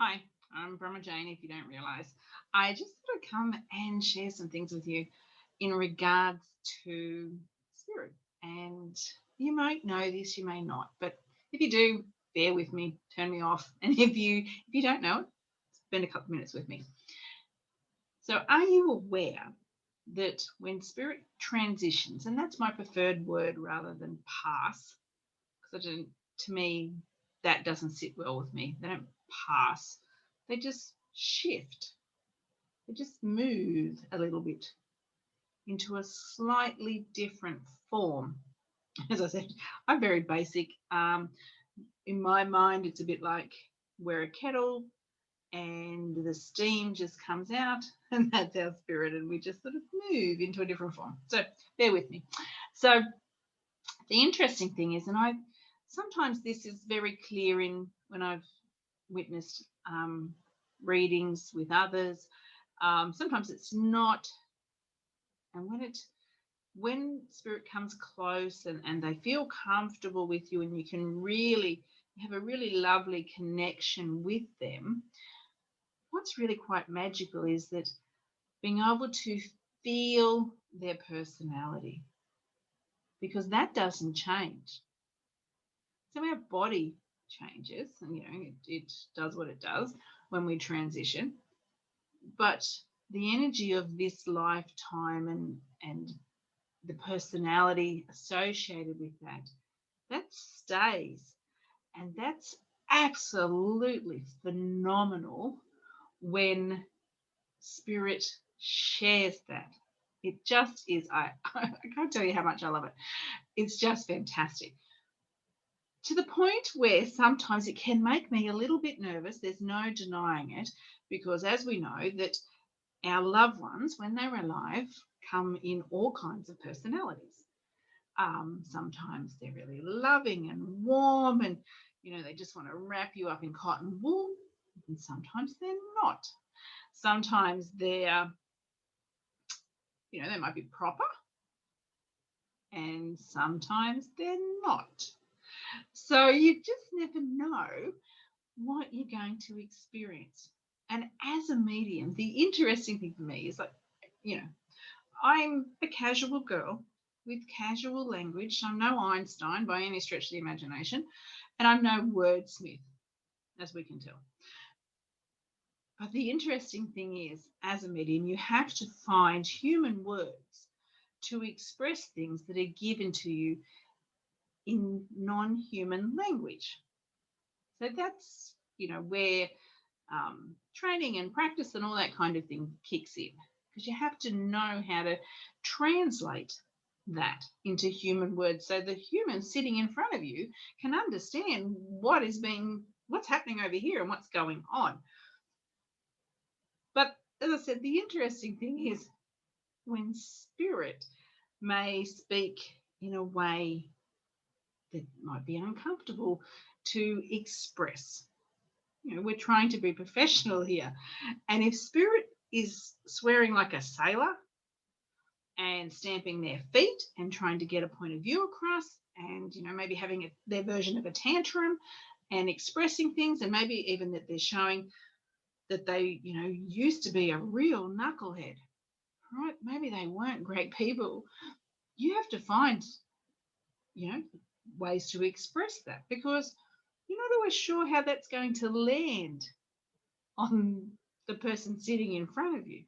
Hi, I'm Bronwyn Jane, if you don't realise. I just thought I'd come and share some things with you in regards to spirit. And you might know this, you may not, but if you do, bear with me, turn me off. And if you don't know it, spend a couple of minutes with me. So are you aware that when spirit transitions, and that's my preferred word rather than pass, because to me, that doesn't sit well with me. They don't pass. They just shift. They just move a little bit into a slightly different form. As I said, I'm very basic. In my mind, it's a bit like we're a kettle and the steam just comes out, and that's our spirit, and we just sort of move into a different form. So bear with me. So the interesting thing is, and I sometimes this is very clear in when I've witnessed readings with others. Sometimes it's not, and when spirit comes close and they feel comfortable with you, and you can really have a really lovely connection with them. What's really quite magical is that being able to feel their personality, because that doesn't change. So our body changes, and it does what it does when we transition. But the energy of this lifetime and the personality associated with that stays. And that's absolutely phenomenal when spirit shares that. It just is. I can't tell you how much I love it. It's just fantastic. To the point where sometimes it can make me a little bit nervous. There's no denying it, because as we know that our loved ones, when they're alive, come in all kinds of personalities. Sometimes they're really loving and warm, and they just want to wrap you up in cotton wool. And sometimes they're not. Sometimes they might be proper, and sometimes they're not. So you just never know what you're going to experience. And as a medium, the interesting thing for me is like, you know, I'm a casual girl with casual language. I'm no Einstein by any stretch of the imagination, and I'm no wordsmith, as we can tell. But the interesting thing is, as a medium, you have to find human words to express things that are given to you in non-human language. So that's, where training and practice and all that kind of thing kicks in, because you have to know how to translate that into human words so the human sitting in front of you can understand what's happening over here and what's going on. But as I said, the interesting thing is when spirit may speak in a way that might be uncomfortable to express. We're trying to be professional here. And if spirit is swearing like a sailor and stamping their feet and trying to get a point of view across, and maybe having their version of a tantrum and expressing things, and maybe even that they're showing that they used to be a real knucklehead, right? Maybe they weren't great people. You have to find ways to express that, because you're not always sure how that's going to land on the person sitting in front of you.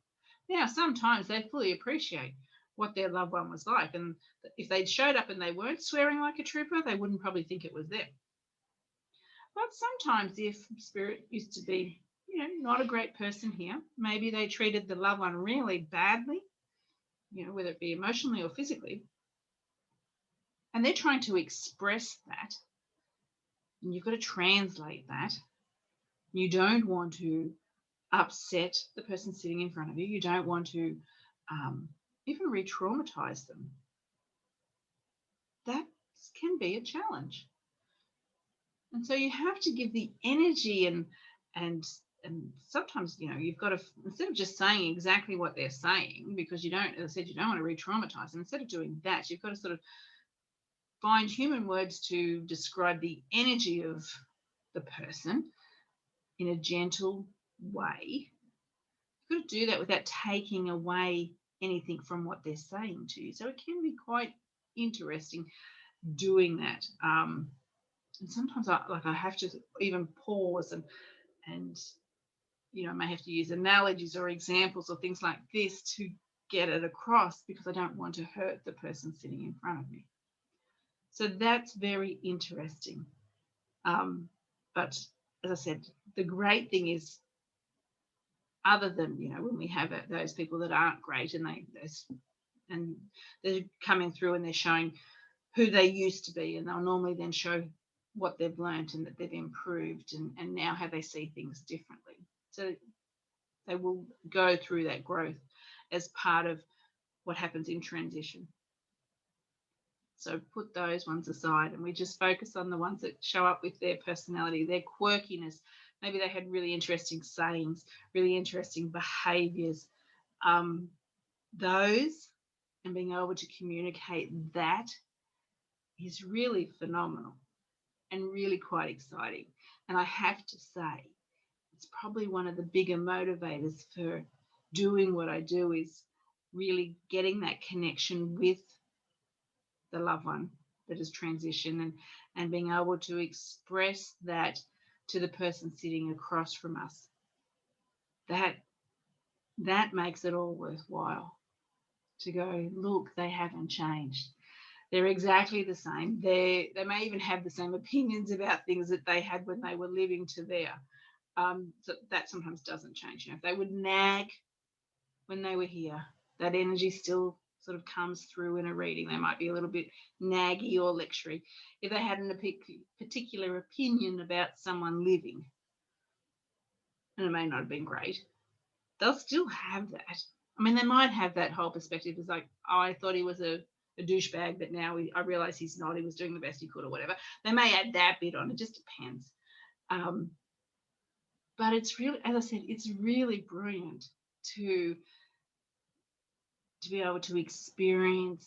Now, sometimes they fully appreciate what their loved one was like, and if they'd showed up and they weren't swearing like a trooper, they wouldn't probably think it was them. But sometimes if spirit used to be, not a great person here, maybe they treated the loved one really badly, whether it be emotionally or physically, and they're trying to express that, and you've got to translate that. You don't want to upset the person sitting in front of you. You don't want to even re-traumatize them. That can be a challenge. And so you have to give the energy and sometimes, you've got to, instead of just saying exactly what they're saying, because you don't, as I said, you don't want to re-traumatize them, instead of doing that, you've got to sort of find human words to describe the energy of the person, in a gentle way. You've got to do that without taking away anything from what they're saying to you. So it can be quite interesting doing that. And sometimes I have to even pause and I may have to use analogies or examples or things like this to get it across, because I don't want to hurt the person sitting in front of me. So that's very interesting. But as I said, the great thing is, other than when we have those people that aren't great and they're coming through and they're showing who they used to be, and they'll normally then show what they've learned and that they've improved and now how they see things differently. So they will go through that growth as part of what happens in transition. So put those ones aside and we just focus on the ones that show up with their personality, their quirkiness. Maybe they had really interesting sayings, really interesting behaviours. Those, and being able to communicate that, is really phenomenal and really quite exciting. And I have to say, it's probably one of the bigger motivators for doing what I do, is really getting that connection with the loved one that has transitioned and being able to express that to the person sitting across from us. That makes it all worthwhile, to go, look, they haven't changed. They're exactly the same. They may even have the same opinions about things that they had when they were living to there. So that sometimes doesn't change. If they would nag when they were here, that energy still sort of comes through in a reading. They might be a little bit naggy or lectury. If they had a particular opinion about someone living, and it may not have been great, they'll still have that. I mean, they might have that whole perspective. It's like, oh, I thought he was a douchebag, but now I realise he's not. He was doing the best he could or whatever. They may add that bit on. It just depends. But it's really, as I said, it's really brilliant to be able to experience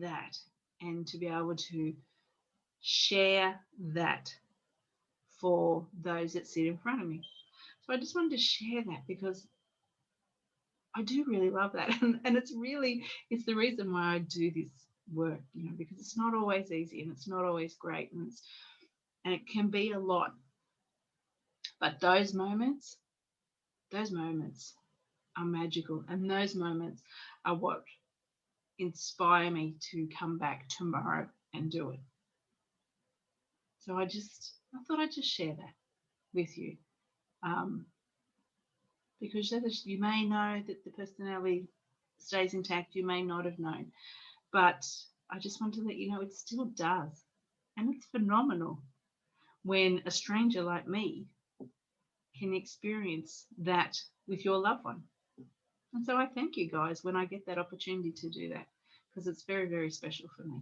that and to be able to share that for those that sit in front of me. So I just wanted to share that because I do really love that. And it's the reason why I do this work, because it's not always easy and it's not always great, and it can be a lot. But those moments are magical, and those moments are what inspire me to come back tomorrow and do it. So I thought I'd just share that with you, because you may know that the personality stays intact, you may not have known, but I just want to let you know it still does, and it's phenomenal when a stranger like me can experience that with your loved one. And so I thank you guys when I get that opportunity to do that, because it's very, very special for me.